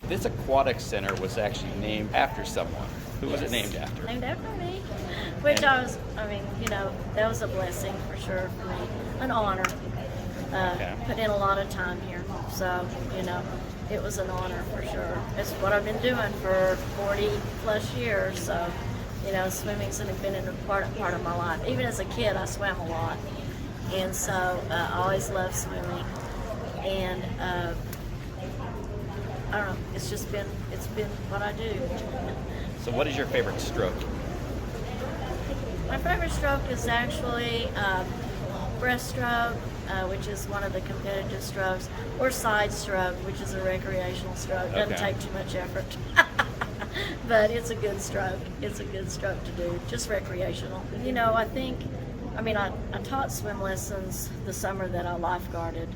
This aquatic center was actually named after someone. Who was it named after? Named after me. Which that was a blessing for sure for me. An honor. Put in a lot of time here. So, it was an honor for sure. It's what I've been doing for 40 plus years. So, swimming's been a part of my life. Even as a kid, I swam a lot. And so I always loved swimming. And I don't know, it's been what I do. So what is your favorite stroke? My favorite stroke is actually breaststroke, which is one of the competitive strokes, or side stroke, which is a recreational stroke. Doesn't take too much effort. But it's a good stroke. It's a good stroke to do, just recreational. I taught swim lessons the summer that I lifeguarded.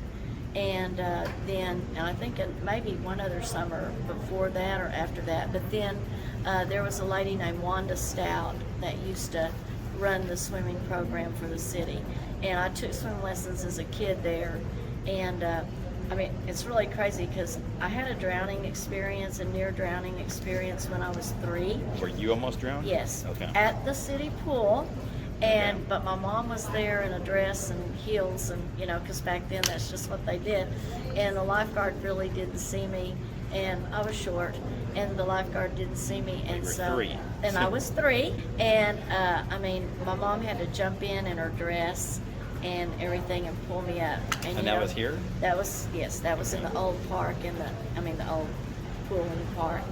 And then I think maybe one other summer before that or after that. But then there was a lady named Wanda Stout that used to run the swimming program for the city. And I took swim lessons as a kid there. And it's really crazy because I had a drowning experience, a near drowning experience when I was 3. Were you almost drowned? Yes. Okay. At the city pool. But my mom was there in a dress and heels, and because back then that's just what they did. And the lifeguard really didn't see me, and I was short, and the lifeguard didn't see me, and so 3. And I was 3, and my mom had to jump in her dress and everything and pull me up. And that was here? That was in the old park, the old pool in the park.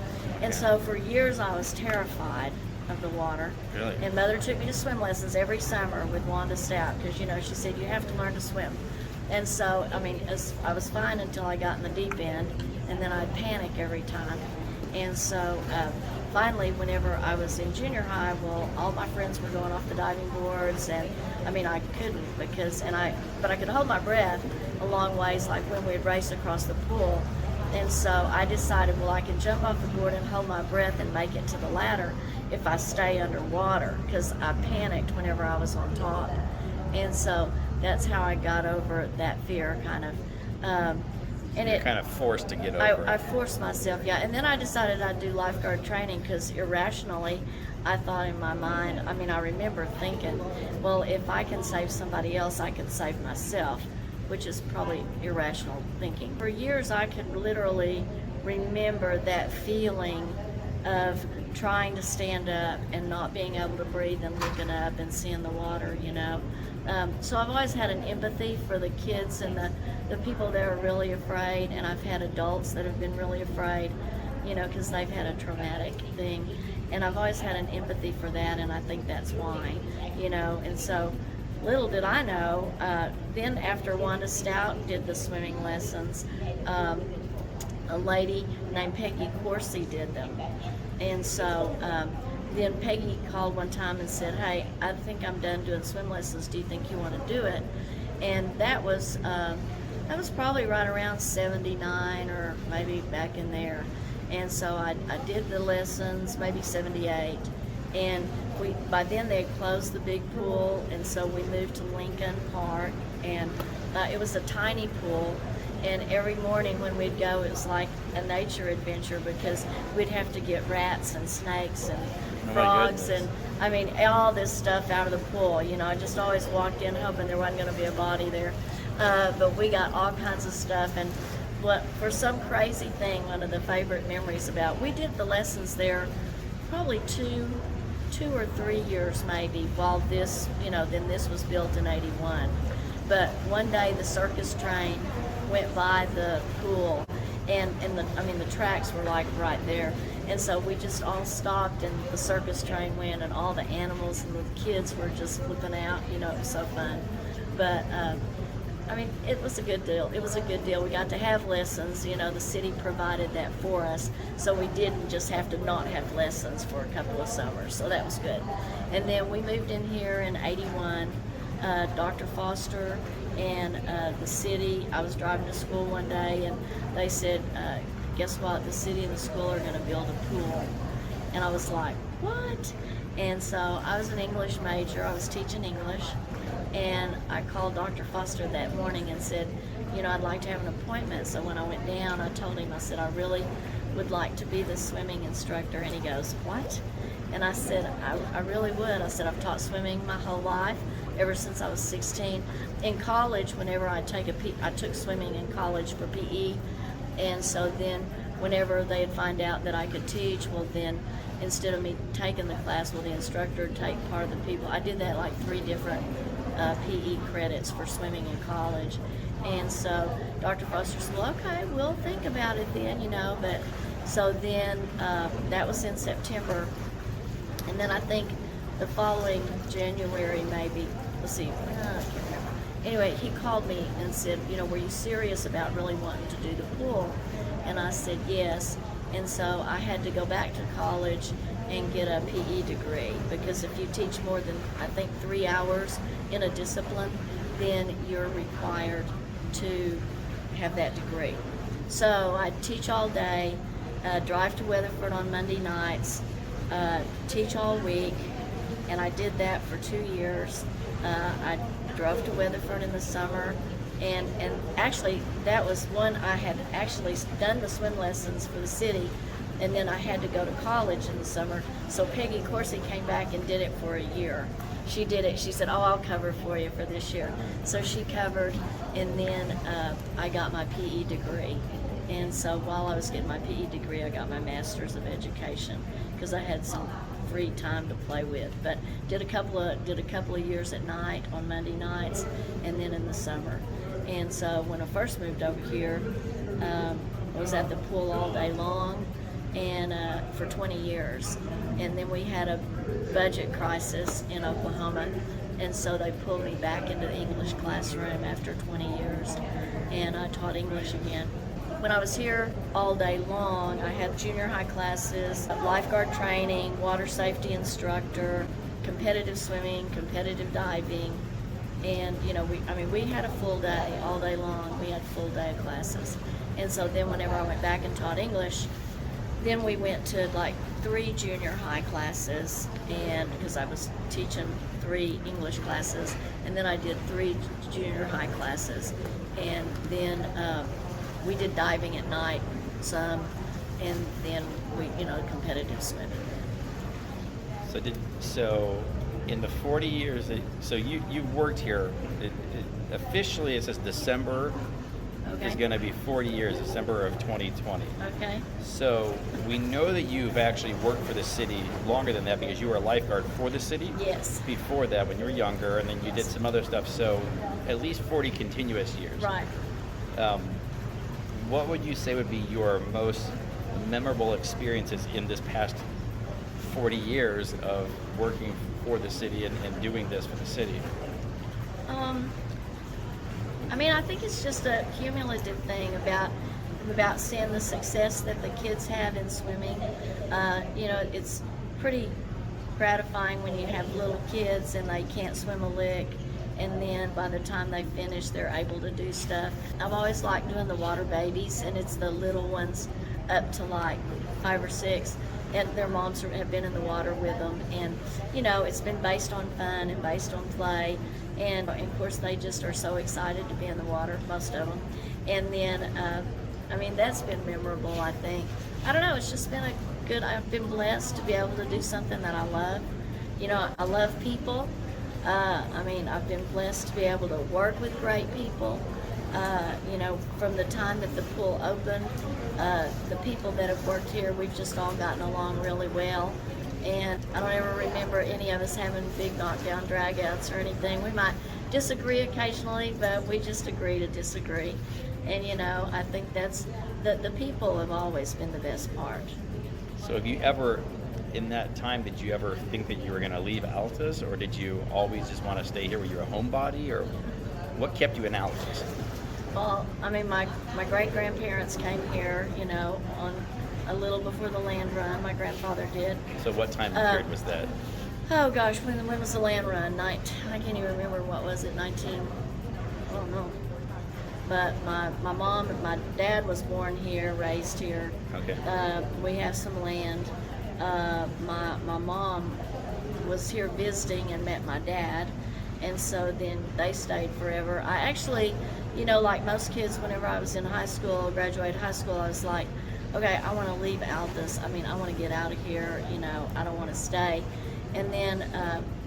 And so for years I was terrified of the water. Really? And Mother took me to swim lessons every summer with Wanda Stout because she said you have to learn to swim. And so I was fine until I got in the deep end, and then I'd panic every time. And so finally, whenever I was in junior high, all my friends were going off the diving boards, and I couldn't but I could hold my breath a long ways, like when we'd race across the pool. And so I decided, I can jump off the board and hold my breath and make it to the ladder if I stay underwater, because I panicked whenever I was on top. And so that's how I got over that fear, kind of. You're kind of forced to get over it. I forced myself, yeah. And then I decided I'd do lifeguard training because irrationally, I thought in my mind, I remember thinking, if I can save somebody else, I can save myself, which is probably irrational thinking. For years, I could literally remember that feeling of trying to stand up and not being able to breathe and looking up and seeing the water, So I've always had an empathy for the kids and the people that are really afraid, and I've had adults that have been really afraid, because they've had a traumatic thing. And I've always had an empathy for that, and I think that's why, and so little did I know, then after Wanda Stout did the swimming lessons, a lady named Peggy Coursey did them. And so then Peggy called one time and said, hey, I think I'm done doing swim lessons. Do you think you want to do it? And that was probably right around 79 or maybe back in there. And so I did the lessons, maybe 78. And by then they had closed the big pool, and so we moved to Lincoln Park, and it was a tiny pool. And every morning when we'd go, it was like a nature adventure because we'd have to get rats and snakes and frogs and all this stuff out of the pool. I just always walked in hoping there wasn't going to be a body there. But we got all kinds of stuff. And for some crazy thing, one of the favorite memories we did the lessons there probably two or 3 years maybe while this, then this was built in 81. But one day the circus train went by the pool, and the tracks were like right there, and so we just all stopped, and the circus train went, and all the animals and the kids were just flipping out. It was so fun. But it was a good deal. It was a good deal. We got to have lessons. The city provided that for us, so we didn't just have to not have lessons for a couple of summers. So that was good. And then we moved in here in 81. Dr. Foster and the city. I was driving to school one day, and they said, guess what? The city and the school are going to build a pool. And I was like, what? And so I was an English major. I was teaching English. And I called Dr. Foster that morning and said, I'd like to have an appointment. So when I went down, I told him, I said, I really would like to be the swimming instructor. And he goes, what? And I said, I really would. I said, I've taught swimming my whole life, ever since I was 16. In college, whenever I took swimming in college for PE, and so then whenever they'd find out that I could teach, well then, instead of me taking the class, well the instructor would take part of the people. I did that like 3 different PE credits for swimming in college. And so Dr. Foster said, well, okay, we'll think about it then, but so then that was in September. And then I think the following January, maybe, let's see, I can't remember. Anyway, he called me and said, were you serious about really wanting to do the pool? And I said yes. And so I had to go back to college and get a PE degree, because if you teach more than, I think, 3 hours in a discipline, then you're required to have that degree. So I teach all day, drive to Weatherford on Monday nights, teach all week, and I did that for 2 years. I drove to Weatherford in the summer, and actually that was one I had actually done the swim lessons for the city, and then I had to go to college in the summer. So Peggy Coursey came back and did it for a year. She did it. She said, oh, I'll cover for you for this year. So she covered, and then I got my PE degree. And so while I was getting my PE degree, I got my Master's of Education, because I had some free time to play with. But did a couple of years at night on Monday nights, and then in the summer. And so when I first moved over here, I was at the pool all day long, and for 20 years. And then we had a budget crisis in Oklahoma, and so they pulled me back into the English classroom after 20 years, and I taught English again. When I was here all day long, I had junior high classes, lifeguard training, water safety instructor, competitive swimming, competitive diving, and we had a full day all day long. We had a full day of classes. And so then whenever I went back and taught English, then we went to like 3 junior high classes, and because I was teaching 3 English classes, and then I did 3 junior high classes, and then we did diving at night some, and then we competitive swimming. So in the 40 years so you've worked here, officially it says December. Okay. Is going to be 40 years, December of 2020. Okay. So we know that you've actually worked for the city longer than that, because you were a lifeguard for the city. Yes. Before that, when you were younger, and then you did some other stuff. So at least 40 continuous years. Right. What would you say would be your most memorable experiences in this past 40 years of working for the city and doing this for the city? I think it's just a cumulative thing about seeing the success that the kids have in swimming. It's pretty gratifying when you have little kids and they can't swim a lick, and then by the time they finish, they're able to do stuff. I've always liked doing the water babies, and it's the little ones up to like 5 or 6, and their moms have been in the water with them, and it's been based on fun and based on play. And of course, they just are so excited to be in the water, most of them. And then, that's been memorable, I think. I don't know, it's just been I've been blessed to be able to do something that I love. I love people. I've been blessed to be able to work with great people. From the time that the pool opened, the people that have worked here, we've just all gotten along really well. And I don't ever remember any of us having big knockdown dragouts or anything. We might disagree occasionally, but we just agree to disagree. And I think that's the people have always been the best part. So have you ever, in that time, did you ever think that you were going to leave Altus, or did you always just want to stay here? Were you a homebody, or what kept you in Altus? Well, my great-grandparents came here, on a little before the land run. My grandfather did. So what time period was that? Oh gosh, when was the land run? I can't even remember. What was it? I don't know. But my mom and my dad was born here, raised here. Okay. We have some land. My mom was here visiting and met my dad, and so then they stayed forever. I actually, like most kids, whenever I was in high school, graduated high school, I was like, okay, I want to leave Altus. I mean, I want to get out of here. You know, I don't want to stay. And then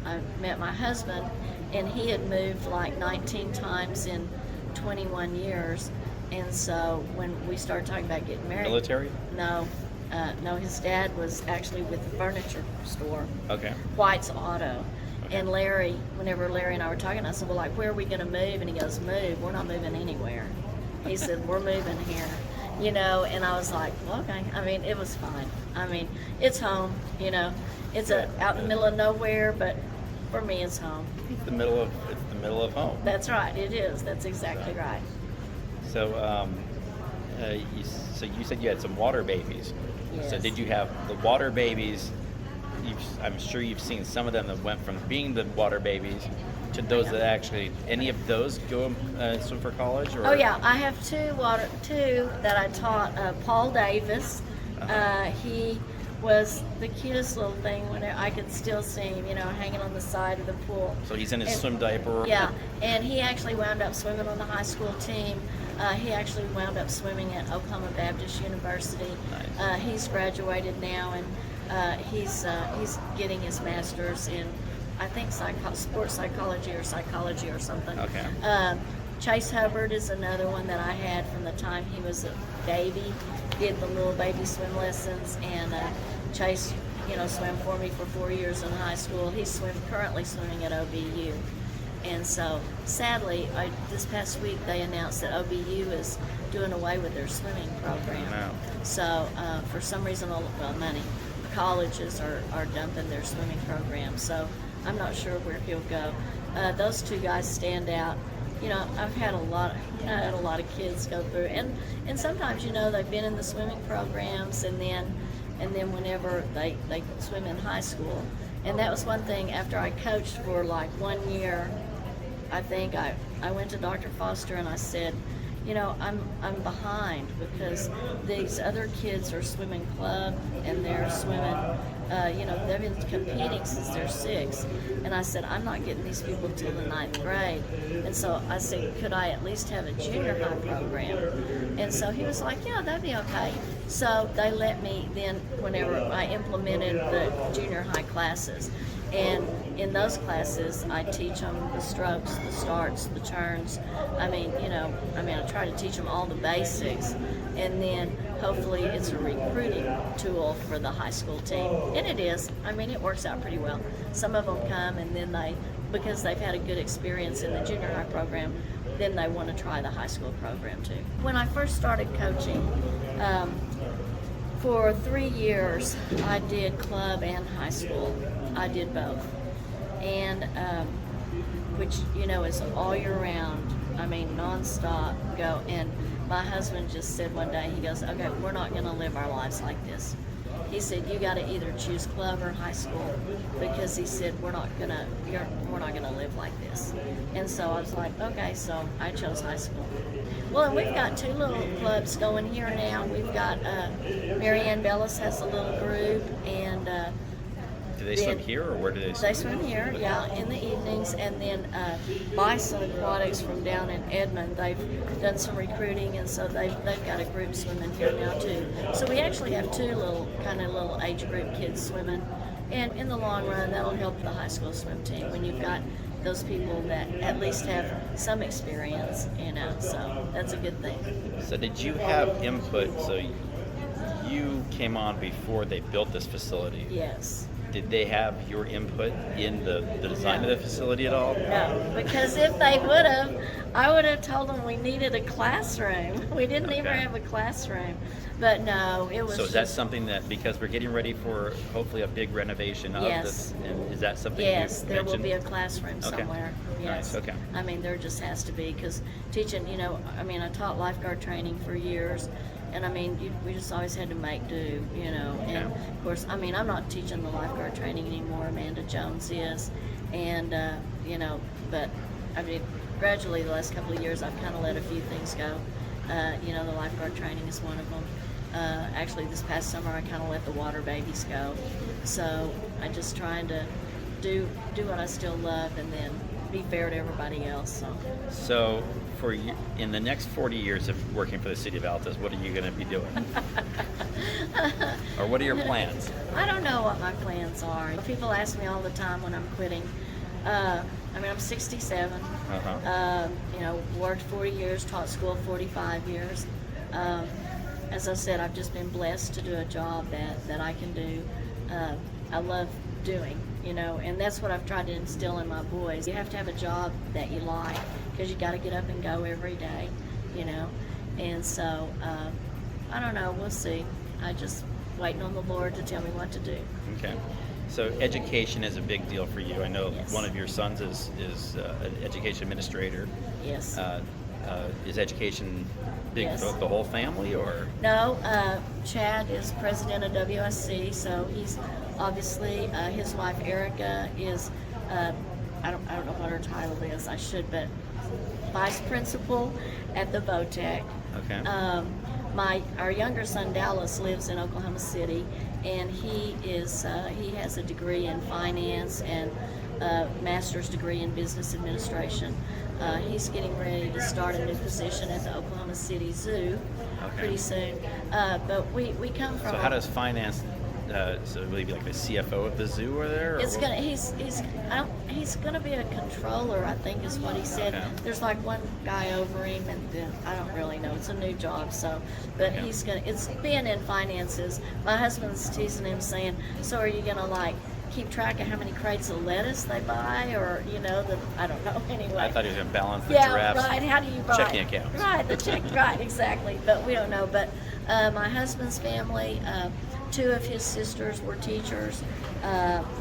I met my husband, and he had moved like 19 times in 21 years. And so when we started talking about getting married, Military? no, no, his dad was actually with the furniture store, Okay. White's Auto. Okay. And Larry, whenever Larry and I were talking, I said, well, like, where are we going to move? And he goes, move. We're not moving anywhere. He said, we're moving here, you know. And I was like, well, okay. I mean, it was fine. I mean, it's home, you know. It's out in the middle of nowhere, but for me, it's home. It's the middle of home. That's right. It is. That's exactly right. So, you said you had some water babies. Yes. So did you have the water babies? I'm sure you've seen some of them that went from being the water babies to those that actually. Any of those go swim for college? Or? Oh yeah, I have two that I taught. Paul Davis, he was the cutest little thing. When I could still see him, you know, hanging on the side of the pool. So he's in his swim diaper. Yeah, and he actually wound up swimming on the high school team. He actually wound up swimming at Oklahoma Baptist University. Nice. He's graduated now, and he's getting his master's in, I think, sports psychology or something. Okay. Chase Hubbard is another one that I had from the time he was a baby. Did the little baby swim lessons, and Chase, you know, swam for me for 4 years in high school. He's currently swimming at OBU. And so, sadly, this past week they announced that OBU is doing away with their swimming program. Wow. So, for some reason, money, colleges are dumping their swimming program. So, I'm not sure where he'll go. Those two guys stand out. You know, I've had a lot of kids go through, and sometimes, you know, they've been in the swimming programs, and then whenever they swim in high school, and that was one thing. After I coached for like 1 year, I think I went to Dr. Foster and I said, you know, I'm behind because these other kids are swimming club and they're swimming, you know, they've been competing since they're 6. And I said, I'm not getting these people till the 9th grade. And so I said, could I at least have a junior high program? And so he was like, yeah, that'd be okay. So they let me then, whenever I implemented the junior high classes. And in those classes, I teach them the strokes, the starts, the turns. I try to teach them all the basics. And then hopefully it's a recruiting tool for the high school team. And it is. I mean, it works out pretty well. Some of them come and then because they've had a good experience in the junior high program, then they want to try the high school program too. When I first started coaching, for 3 years, I did club and high school. I did both. And, which, you know, is all year round. I mean, nonstop go. And my husband just said one day, he goes, okay, we're not going to live our lives like this. He said, you got to either choose club or high school, because he said, we're not gonna live like this. And so I was like, okay, so I chose high school. Well, and we've got 2 little clubs going here now. We've got Marianne Bellis has a little group, and do they swim here, or where do they swim? They swim here, yeah, in the evenings. And then Bison Aquatics from down in Edmond, they've done some recruiting, and so they've got a group swimming here now too. So we actually have 2 little age group kids swimming, and in the long run, that'll help the high school swim team when you've got those people that at least have some experience, you know. So that's a good thing. So did you have input? So you came on before they built this facility. Yes. Did they have your input in the design of the facility at all? No, because if they would have, I would have told them we needed a classroom. We didn't even have a classroom. But no, it was. So is that something that, because we're getting ready for hopefully a big renovation of this, and is that something Yes, you there will mentioned? be a classroom somewhere. Yes. Nice. Okay. I mean, there just has to be, because teaching, you know, I mean, I taught lifeguard training for years. And I mean, we just always had to make do, you know. And of course, I mean, I'm not teaching the lifeguard training anymore. Amanda Jones is, and you know. But I mean, gradually the last couple of years, I've kind of let a few things go. You know, the lifeguard training is one of them. Actually, this past summer, I kind of let the water babies go. So I'm just trying to do what I still love, and then be fair to everybody else. So, for you, in the next 40 years of working for the City of Altus, what are you going to be doing? Or what are your plans? I don't know what my plans are. People ask me all the time when I'm quitting. I mean, I'm 67. You know, worked 40 years, taught school 45 years. As I said, I've just been blessed to do a job that I can do. I love doing, you know, and that's what I've tried to instill in my boys. You have to have a job that you like, because you got to get up and go every day, you know. And so, I don't know, we'll see. I just waiting on the Lord to tell me what to do. Okay. So education is a big deal for you. I know Yes. one of your sons is an education administrator. Yes. Is education big Yes. for the whole family, or? No, Chad is president of WSC, so he's obviously, his wife Erica is, I don't know what her title is, I should, but vice principal at the VOTEC. Okay. Our younger son Dallas lives in Oklahoma City, and he has a degree in finance and a master's degree in business administration. He's getting ready to start a new position at the Oklahoma City Zoo pretty soon. But we come from. So how does finance? So will he be like the CFO of the zoo over there? Or He's gonna be a controller, I think is what he said. Okay. There's like one guy over him, and then I don't really know. It's a new job, so but Okay. it's being in finances. My husband's teasing him, saying, "So are you gonna like keep track of how many crates of lettuce they buy, or you know I don't know." Anyway, I thought he was going to balance the yeah, giraffes. right. How do you buy checking accounts? Right, the check. Right, exactly. But we don't know. But my husband's family, two of his sisters were teachers.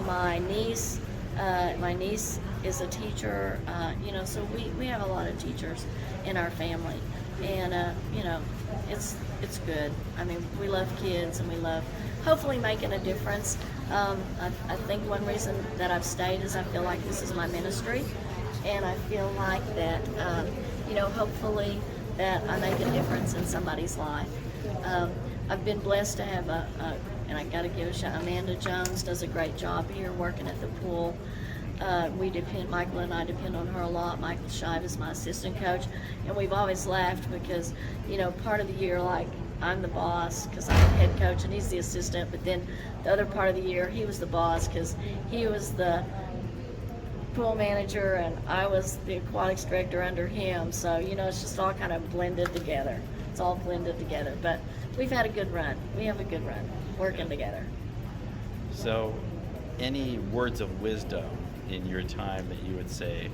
My niece is a teacher. You know, so we have a lot of teachers in our family, and you know, it's good. I mean, we love kids, and we love hopefully making a difference. I think one reason that I've stayed is I feel like this is my ministry, and I feel like that, you know, hopefully that I make a difference in somebody's life. I've been blessed to have and I got to give a shout. Amanda Jones does a great job here working at the pool. Michael and I depend on her a lot. Michael Shive is my assistant coach, and we've always laughed because, you know, part of the year, like, I'm the boss because I'm the head coach and he's the assistant, but then the other part of the year he was the boss because he was the pool manager and I was the aquatics director under him. So, you know, it's just all kind of blended together. It's all blended together, but we've had a good run. We have a good run working together. So, any words of wisdom in your time that you would say?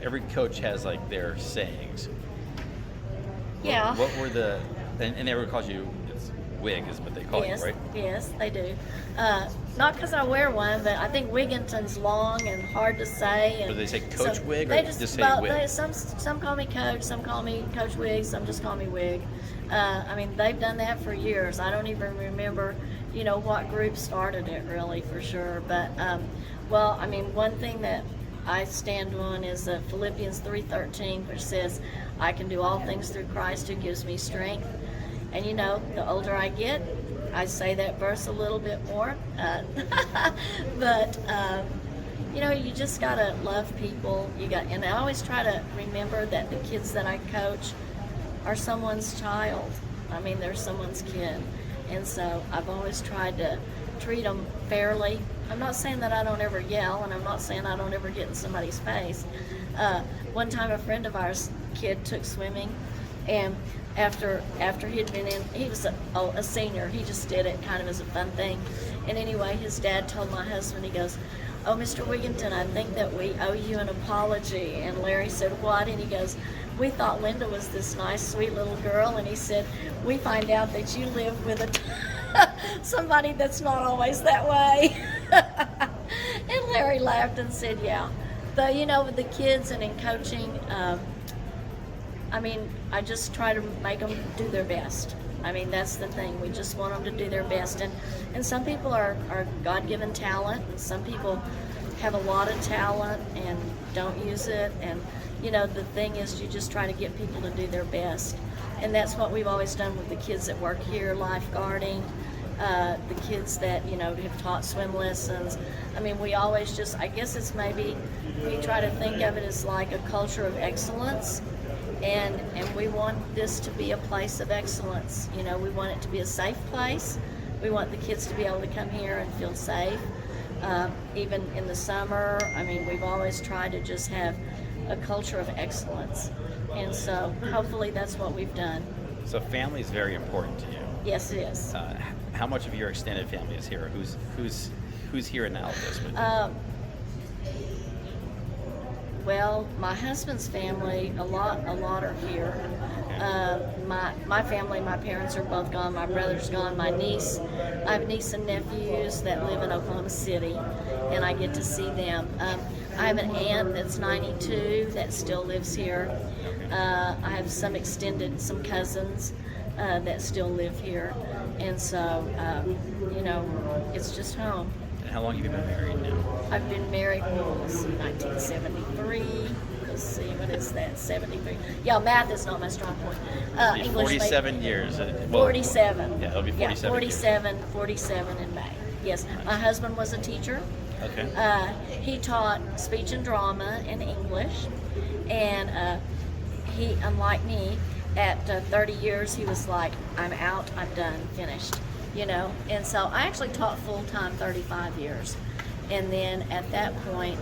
Every coach has like their sayings. Yeah. What were the? And everyone calls you, it's wig is what they call Yes, you, right? yes, they do. Not because I wear one, but I think Wiginton's long and hard to say. And Do they say Coach Wig or they just say well, Wig? Some call me Coach, some call me Coach Wig, some just call me Wig. I mean, they've done that for years. I don't even remember, you know, what group started it really for sure. But, well, I mean, one thing that I stand on is Philippians 3:13, which says, I can do all things through Christ who gives me strength. And you know, the older I get, I say that verse a little bit more. But you know, you just gotta love people. And I always try to remember that the kids that I coach are someone's child. I mean, they're someone's kid. And so I've always tried to treat them fairly. I'm not saying that I don't ever yell, and I'm not saying I don't ever get in somebody's face. One time a friend of ours' kid took swimming, and after he'd been in, he was a senior, he just did it kind of as a fun thing. And anyway, his dad told my husband, he goes, "Oh, Mr. Wiginton, I think that we owe you an apology." And Larry said, "What?" And he goes, "We thought Linda was this nice, sweet little girl." And he said, "We find out that you live with somebody that's not always that way." And Larry laughed and said, "Yeah." But you know, with the kids and in coaching, I mean, I just try to make them do their best. I mean, that's the thing. We just want them to do their best. And some people are God-given talent, and some people have a lot of talent and don't use it. And, you know, the thing is you just try to get people to do their best. And that's what we've always done with the kids that work here, lifeguarding. the kids that, have taught swim lessons. I mean, we always just, I guess it's maybe, we try to think of it as like a culture of excellence. And we want this to be a place of excellence. We want it to be a safe place. We want the kids to be able to come here and feel safe. Even in the summer, I mean, we've always tried to just have a culture of excellence. And so hopefully that's what we've done. So family is very important to you. Yes, it is. How much of your extended family is here? Who's here in Altus with you? Well, my husband's family, a lot are here. My family, my parents are both gone. My brother's gone. I have niece and nephews that live in Oklahoma City, and I get to see them. I have an aunt that's 92 that still lives here. I have some cousins that still live here, and so it's just home. And how long have you been married now? I've been married, let's see, 1973. Let's see, what is that? 73. Yeah, math is not my strong point. English 47 years. 47. Yeah, it'll be 47. Yeah, 47 in May. Yes, my husband was a teacher. Okay. He taught speech and drama and English, and he, unlike me, at 30 years, he was like, I'm out, I'm done, finished, and so I actually taught full-time 35 years, and then at that point,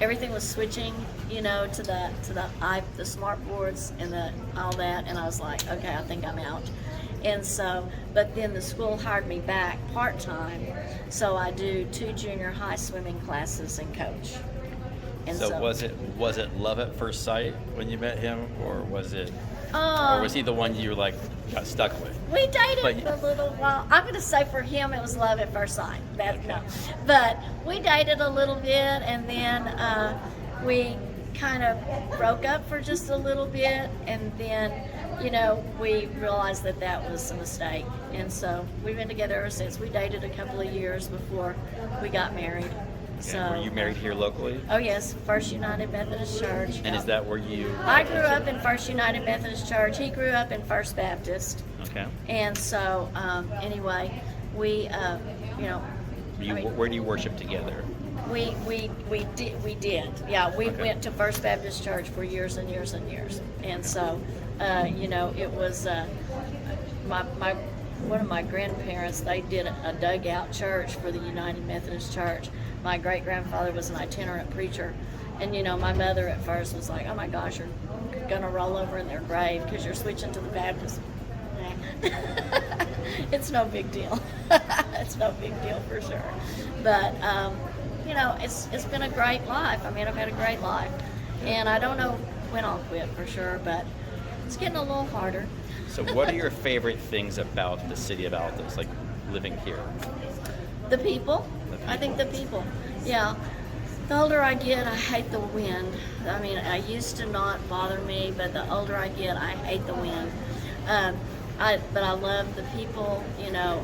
everything was switching, to the smart boards and all that, and I was like, okay, I think I'm out. And so, but then the school hired me back part-time, so I do 2 junior high swimming classes and coach. And so was it love at first sight when you met him, or was he the one you got stuck with? We dated for a little while. I'm going to say for him it was love at first sight. No. But we dated a little bit, and then we kind of broke up for just a little bit, and then we realized that was a mistake, and so we've been together ever since. We dated a couple of years before we got married. So, were you married here locally? Oh yes, First United Methodist Church. And is that where you? I grew up in First United Methodist Church. He grew up in First Baptist. Okay. And so anyway, we where do you worship together? We did. Yeah, we went to First Baptist Church for years and years and years. And so it was one of my grandparents, they did a dugout church for the United Methodist Church. My great-grandfather was an itinerant preacher. And, my mother at first was like, oh my gosh, you're going to roll over in their grave because you're switching to the Baptist. It's no big deal. It's no big deal for sure. But, it's been a great life. I mean, I've had a great life. And I don't know when I'll quit for sure, but it's getting a little harder. So what are your favorite things about the city of Altus, like living here? The people. I think the people. Yeah. The older I get, I hate the wind. I mean, I used to not bother me, but the older I get, I hate the wind. But I love the people,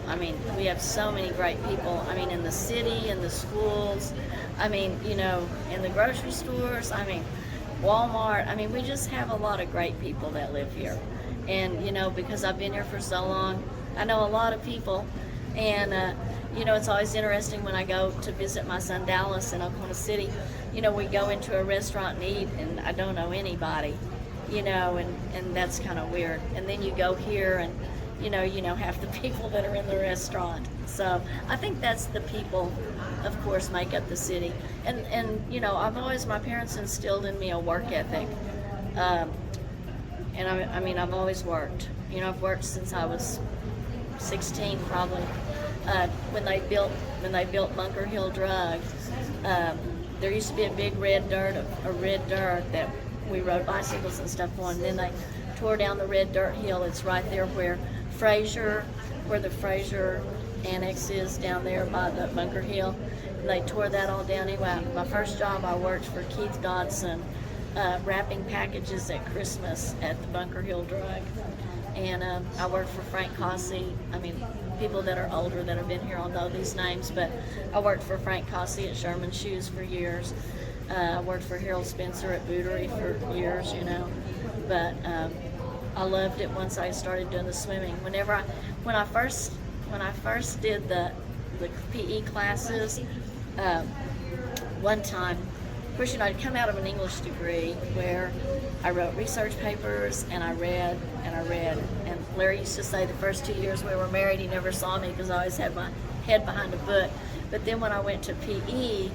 I mean, we have so many great people. I mean, in the city, in the schools, I mean, in the grocery stores, I mean, Walmart. I mean, we just have a lot of great people that live here. And, because I've been here for so long, I know a lot of people. And, it's always interesting when I go to visit my son Dallas in Oklahoma City. We go into a restaurant and eat, and I don't know anybody, and that's kind of weird. And then you go here and, half the people that are in the restaurant. So I think that's the people, of course, make up the city. And my parents instilled in me a work ethic. And I've always worked. I've worked since I was 16 probably. When they built Bunker Hill Drug, there used to be a big red dirt that we rode bicycles and stuff on. And then they tore down the red dirt hill. It's right there where the Fraser Annex is, down there by the Bunker Hill. And they tore that all down. Anyway, my first job, I worked for Keith Dodson, wrapping packages at Christmas at the Bunker Hill Drug. And I worked for Frank Cossey. I mean, people that are older that have been here all know these names, but I worked for Frank Cossey at Sherman Shoes for years. I worked for Harold Spencer at Bootery for years, But I loved it once I started doing the swimming. When I first did the PE classes, one time, of course, I'd come out of an English degree where I wrote research papers and I read and I read. And Larry used to say the first 2 years we were married, he never saw me because I always had my head behind a book. But then when I went to PE,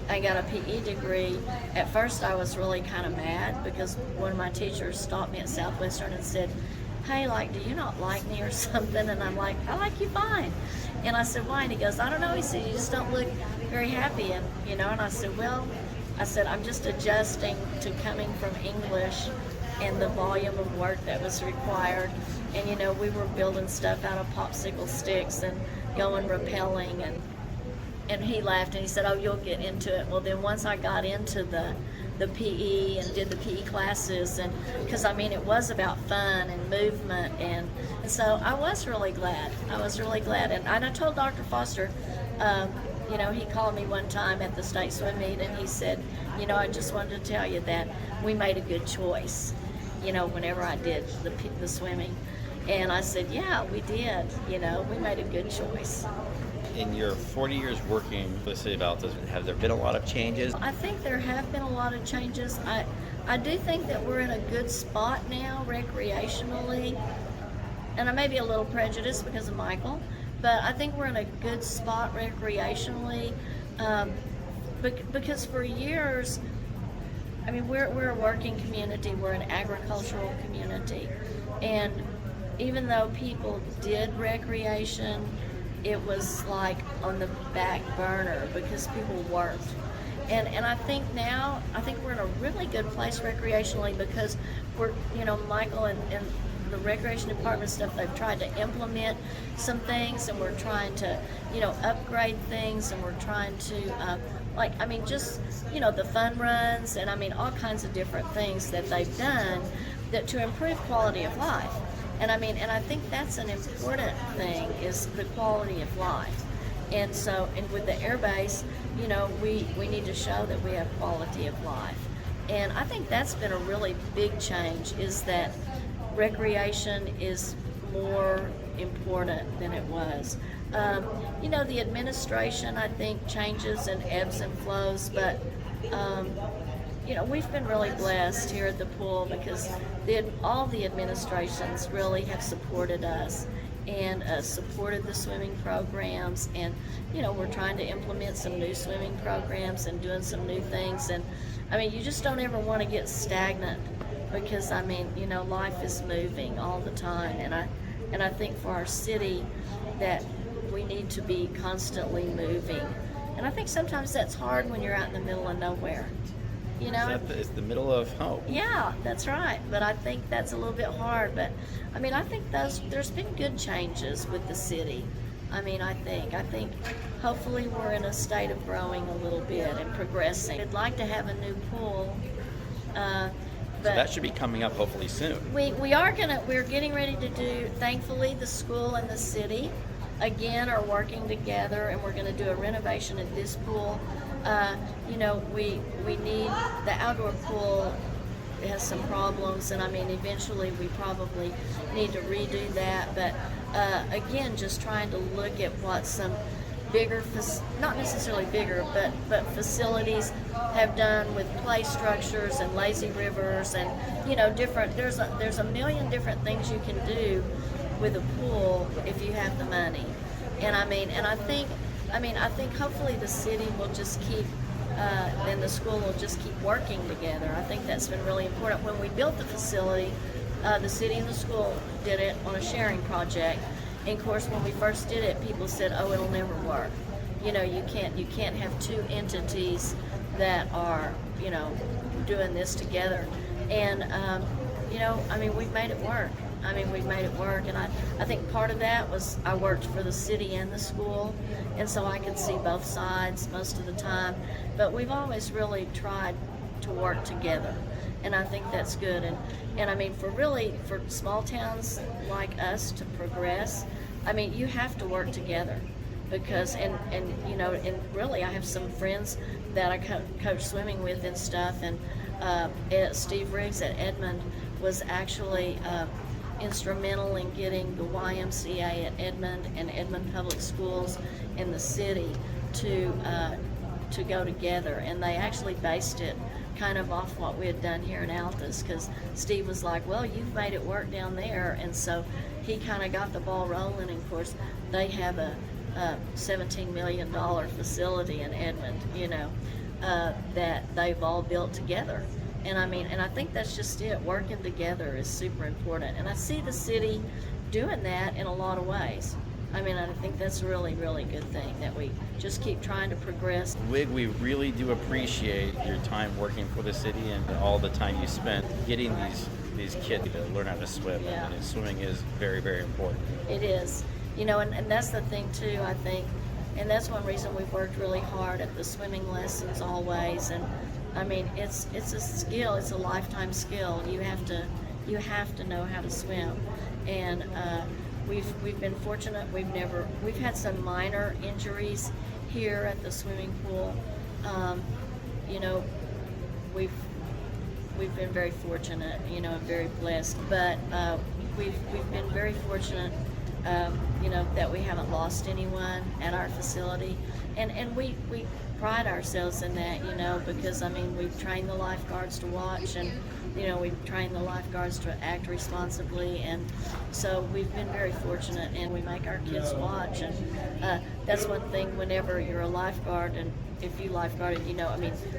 I got a PE degree. At first I was really kind of mad because one of my teachers stopped me at Southwestern and said, hey, like, do you not like me or something? And I'm like, I like you fine. And I said, why? And he goes, I don't know. He said, you just don't look very happy. And, and I said, well, I'm just adjusting to coming from English and the volume of work that was required. And, we were building stuff out of popsicle sticks and going rappelling. And he laughed and he said, oh, you'll get into it. Well, then once I got into the PE and did the PE classes, and because it was about fun and movement, and so I was really glad. And I told Dr. Foster, he called me one time at the state swim meet and he said, I just wanted to tell you that we made a good choice, whenever I did the swimming. And I said, yeah, we did, we made a good choice. In your 40 years working for the City of Altus, have there been a lot of changes? I think there have been a lot of changes. I do think that we're in a good spot now recreationally, and I may be a little prejudiced because of Michael, but I think we're in a good spot recreationally because for years, we're a working community, we're an agricultural community, and even though people did recreation, it was like on the back burner because people worked. And I think now, we're in a really good place recreationally because we're, Michael and the recreation department stuff, they've tried to implement some things and we're trying to, upgrade things, and we're trying to, the fun runs and all kinds of different things that they've done that to improve quality of life. And I think that's an important thing, is the quality of life. And with the air base, we need to show that we have quality of life. And I think that's been a really big change, is that recreation is more important than it was. The administration, I think, changes and ebbs and flows, but we've been really blessed here at the pool because all the administrations really have supported us and supported the swimming programs, and we're trying to implement some new swimming programs and doing some new things. And you just don't ever want to get stagnant because life is moving all the time, and I think for our city that we need to be constantly moving, and I think sometimes that's hard when you're out in the middle of nowhere. It's the middle of home. Yeah, that's right. But I think that's a little bit hard. But I think there's been good changes with the city. I think hopefully we're in a state of growing a little bit and progressing. I'd like to have a new pool. So that should be coming up hopefully soon. We're getting ready to do, thankfully the school and the city again are working together, and we're going to do a renovation at this pool. We need the outdoor pool. It has some problems, and eventually we probably need to redo that. But again, just trying to look at what some bigger, not necessarily bigger, but facilities have done with play structures and lazy rivers and different. There's a million different things you can do with a pool if you have the money, and I think hopefully the city will just keep and the school will just keep working together. I think that's been really important. When we built the facility, the city and the school did it on a sharing project. And of course, when we first did it, people said, "Oh, it'll never work. You can't have two entities that are doing this together." And we've made it work. We've made it work, and I think part of that was I worked for the city and the school, and so I could see both sides most of the time. But we've always really tried to work together, and I think that's good. And for small towns like us to progress, you have to work together, because and really I have some friends that I coach swimming with and stuff, and Steve Riggs at Edmond was actually instrumental in getting the YMCA at Edmond and Edmond Public Schools and the city to go together. And they actually based it kind of off what we had done here in Altus, because Steve was like, well, you've made it work down there. And so he kind of got the ball rolling. And of course, they have a $17 million facility in Edmond, that they've all built together. And I think that's just it. Working together is super important. And I see the city doing that in a lot of ways. I think that's a really, really good thing, that we just keep trying to progress. Wig, we really do appreciate your time working for the city and all the time you spent getting these kids to learn how to swim. Yeah. And swimming is very, very important. It is. And that's the thing too, I think. And that's one reason we've worked really hard at the swimming lessons always. And it's a skill. It's a lifetime skill. You have to know how to swim. And we've been fortunate. We've had some minor injuries here at the swimming pool. We've been very fortunate, and very blessed. But we've been very fortunate, that we haven't lost anyone at our facility, and we pride ourselves in that, because we've trained the lifeguards to watch, and we've trained the lifeguards to act responsibly, and so we've been very fortunate, and we make our kids watch. And that's one thing whenever you're a lifeguard, and if you lifeguarded,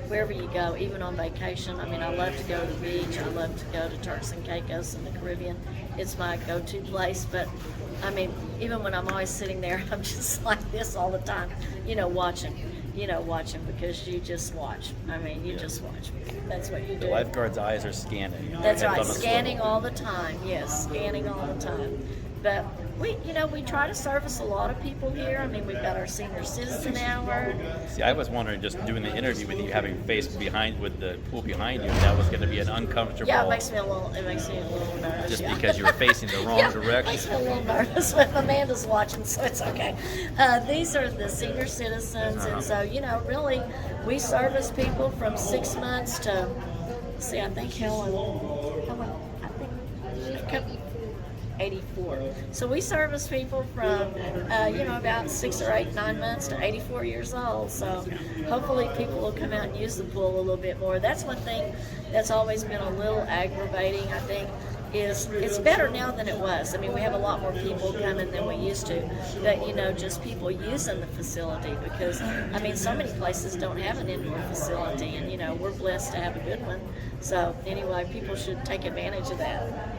wherever you go, even on vacation. I love to go to the beach. I love to go to Turks and Caicos in the Caribbean. It's my go-to place. But even when I'm always sitting there, I'm just like this all the time, watching, because you just watch. Just watch. That's what you do. The lifeguard's eyes are scanning. That's Heads right, on the scanning swivel. all the time. Yes, scanning all the time. But we try to service a lot of people here. We've got our senior citizen hour. See, I was wondering, just doing the interview with you, having faced behind with the pool behind you, that was going to be an uncomfortable. Yeah, it makes me a little nervous. Just yeah. because you were facing the wrong Yeah, direction. makes me a little nervous, but Amanda's watching, so it's okay. These are the senior citizens, and so really, we service people from 6 months to. I think Helen, she's come 84. So we service people from, about 6 or 8, 9 months to 84 years old. So hopefully people will come out and use the pool a little bit more. That's one thing that's always been a little aggravating, I think, is it's better now than it was. We have a lot more people coming than we used to, but just people using the facility, because so many places don't have an indoor facility, and we're blessed to have a good one. So anyway, people should take advantage of that.